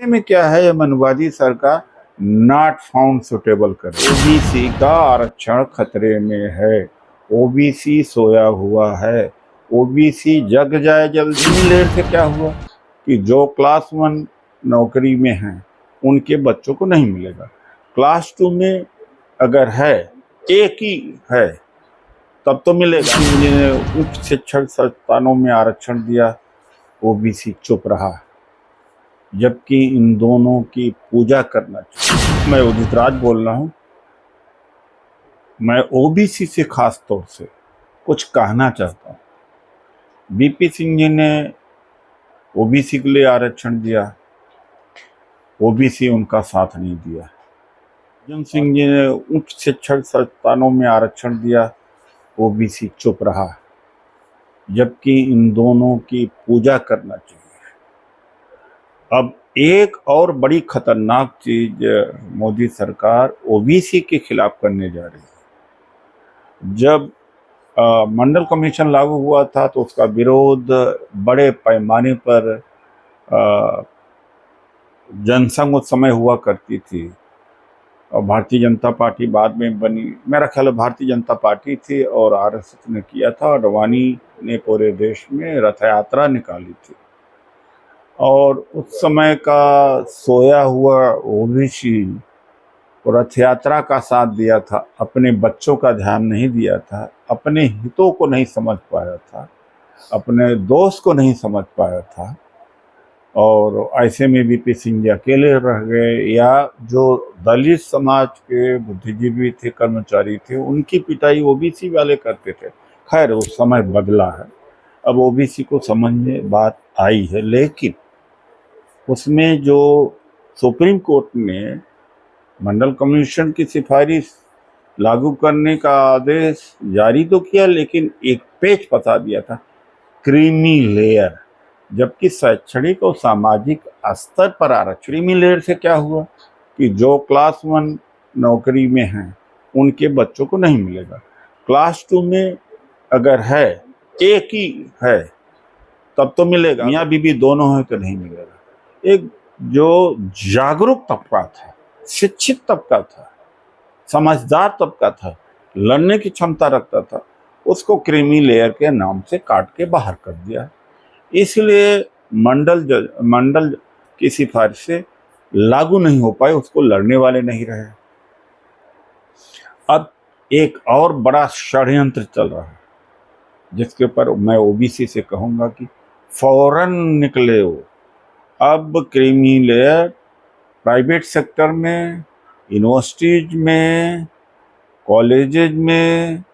में क्या है, ये मनवादी सरकार नॉट फाउंड सुटेबल कर रही है। ओबीसी का आरक्षण खतरे में है। ओबीसी सोया हुआ है। ओबीसी जग जाए जल्दी। लेट से क्या हुआ कि जो क्लास 1 नौकरी में हैं उनके बच्चों को नहीं मिलेगा। क्लास 2 में अगर है, एक ही है, तब तो मिलेगा। जिन्हें उच्च शिक्षण संस्थानों में आरक्षण दिया, ओबीसी चुप रहा, जबकि इन दोनों की पूजा करना चाहिए। मैं उदित राज बोल रहा हूँ। मैं ओबीसी से खास तौर से कुछ कहना चाहता हूँ। बीपी सिंह जी ने ओबीसी के लिए आरक्षण दिया, ओबीसी उनका साथ नहीं दिया। अर्जुन सिंह जी ने उच्च शिक्षण संस्थानों में आरक्षण दिया, ओबीसी चुप रहा, जबकि इन दोनों की पूजा करना चाहिए। अब एक और बड़ी खतरनाक चीज मोदी सरकार ओबीसी के खिलाफ करने जा रही है। जब मंडल कमीशन लागू हुआ था तो उसका विरोध बड़े पैमाने पर जनसंघ उस समय हुआ करती थी, और भारतीय जनता पार्टी बाद में बनी। मेरा ख्याल भारतीय जनता पार्टी थी और आरएसएस ने किया था, और अडवाणी ने पूरे देश में रथ यात्रा निकाली थी, और उस समय का सोया हुआ ओबीसी रथ यात्रा का साथ दिया था, अपने बच्चों का ध्यान नहीं दिया था, अपने हितों को नहीं समझ पाया था, अपने दोस्त को नहीं समझ पाया था, और ऐसे में बीपी सिंह जी अकेले रह गए। या जो दलित समाज के बुद्धिजीवी थे, कर्मचारी थे, उनकी पिटाई ओबीसी वाले करते थे। खैर, उस समय बदला है, अब ओबीसी को समझ में बात आई है, लेकिन उसमें जो सुप्रीम कोर्ट ने मंडल कमीशन की सिफारिश लागू करने का आदेश जारी तो किया, लेकिन एक पेच फंसा दिया था, क्रीमी लेयर। जबकि शैक्षणिक और सामाजिक स्तर पर आरक्षण। क्रीमी लेयर से क्या हुआ कि जो क्लास 1 नौकरी में हैं उनके बच्चों को नहीं मिलेगा। क्लास 2 में अगर है, एक ही है, तब तो मिलेगा। मियाँ बीबी दोनों हैं तो नहीं मिलेगा। एक जो जागरूक तबका था, शिक्षित तबका था, समझदार तबका था, लड़ने की क्षमता रखता था, उसको क्रीमी लेयर के नाम से काट के बाहर कर दिया। इसलिए मंडल की सिफारिश से लागू नहीं हो पाए, उसको लड़ने वाले नहीं रहे। अब एक और बड़ा षड्यंत्र चल रहा है, जिसके ऊपर मैं ओबीसी से कहूंगा कि फौरन निकले हो। अब क्रीमी लेयर प्राइवेट सेक्टर में, यूनिवर्सिटीज में, कॉलेजेज में,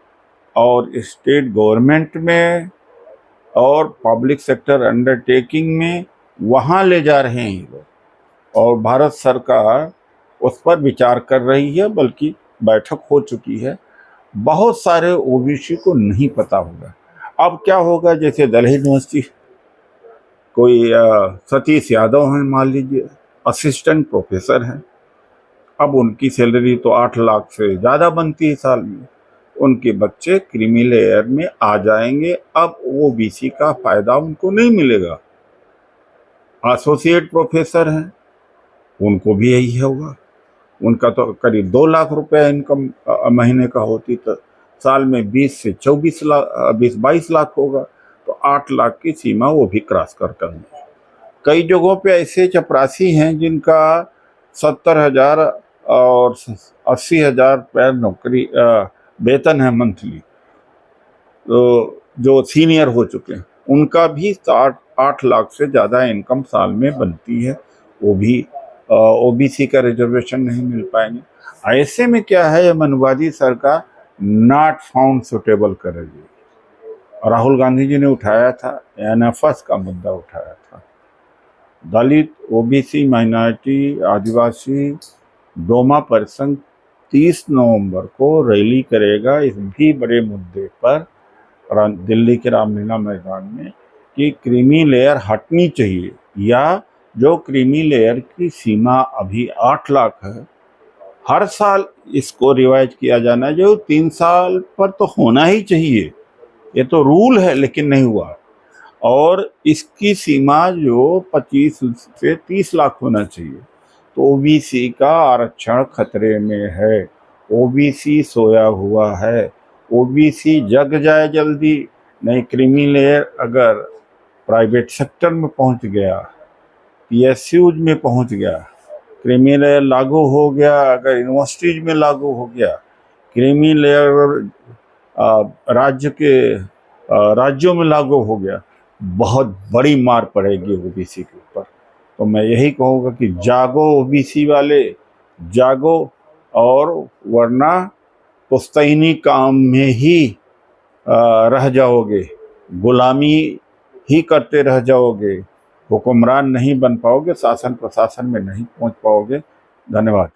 और स्टेट गवर्नमेंट में, और पब्लिक सेक्टर अंडरटेकिंग में, वहाँ ले जा रहे हैं लोग, और भारत सरकार उस पर विचार कर रही है, बल्कि बैठक हो चुकी है। बहुत सारे ओबीसी को नहीं पता होगा। अब क्या होगा, जैसे दिल्ली यूनिवर्सिटी, कोई सतीश यादव हैं, मान लीजिए, असिस्टेंट प्रोफेसर हैं, अब उनकी सैलरी तो 8 लाख से ज़्यादा बनती है साल में। उनके बच्चे क्रीमी लेयर में आ जाएंगे। अब ओबीसी का फायदा उनको नहीं मिलेगा। एसोसिएट प्रोफेसर हैं, उनको भी यही होगा। उनका तो करीब 2 लाख रुपए इनकम महीने का होती, तो साल में 20 से 22 लाख होगा, तो 8 लाख की सीमा वो भी क्रॉस कर लेंगे। कई जगहों पे ऐसे चपरासी हैं जिनका 70,000 और 80,000 रुपये नौकरी वेतन है मंथली, तो जो सीनियर हो चुके हैं उनका भी 8 लाख से ज़्यादा इनकम साल में बनती है, वो भी ओबीसी का रिजर्वेशन नहीं मिल पाएंगे। ऐसे में क्या है, मनवादी सरकार नॉट फाउंड सुटेबल कर रही है। राहुल गांधी जी ने उठाया था, एनएफएस का मुद्दा उठाया था। दलित, ओबीसी, माइनॉरिटी, आदिवासी, डोमा परिसंघ 30 नवंबर को रैली करेगा इस भी बड़े मुद्दे पर दिल्ली के रामलीला मैदान में, कि क्रीमी लेयर हटनी चाहिए, या जो क्रीमी लेयर की सीमा अभी 8 लाख है, हर साल इसको रिवाइज किया जाना है, जो 3 साल पर तो होना ही चाहिए। ये तो रूल है, लेकिन नहीं हुआ। और इसकी सीमा जो 25 से 30 लाख होना चाहिए। तो ओबीसी का आरक्षण खतरे में है, ओबीसी सोया हुआ है, ओबीसी जग जाए जल्दी, नहीं क्रीमी लेयर अगर प्राइवेट सेक्टर में पहुंच गया, पीएसयूज में पहुंच गया, क्रीमी लेयर लागू हो गया, अगर यूनिवर्सिटीज में लागू हो गया, क्रीमी लेयर राज्यों में लागू हो गया, बहुत बड़ी मार पड़ेगी ओबीसी के ऊपर। तो मैं यही कहूँगा कि जागो ओबीसी वाले, जागो, और वरना पुश्तैनी काम में ही रह जाओगे, गुलामी ही करते रह जाओगे, हुक्मरान नहीं बन पाओगे, शासन प्रशासन में नहीं पहुंच पाओगे। धन्यवाद।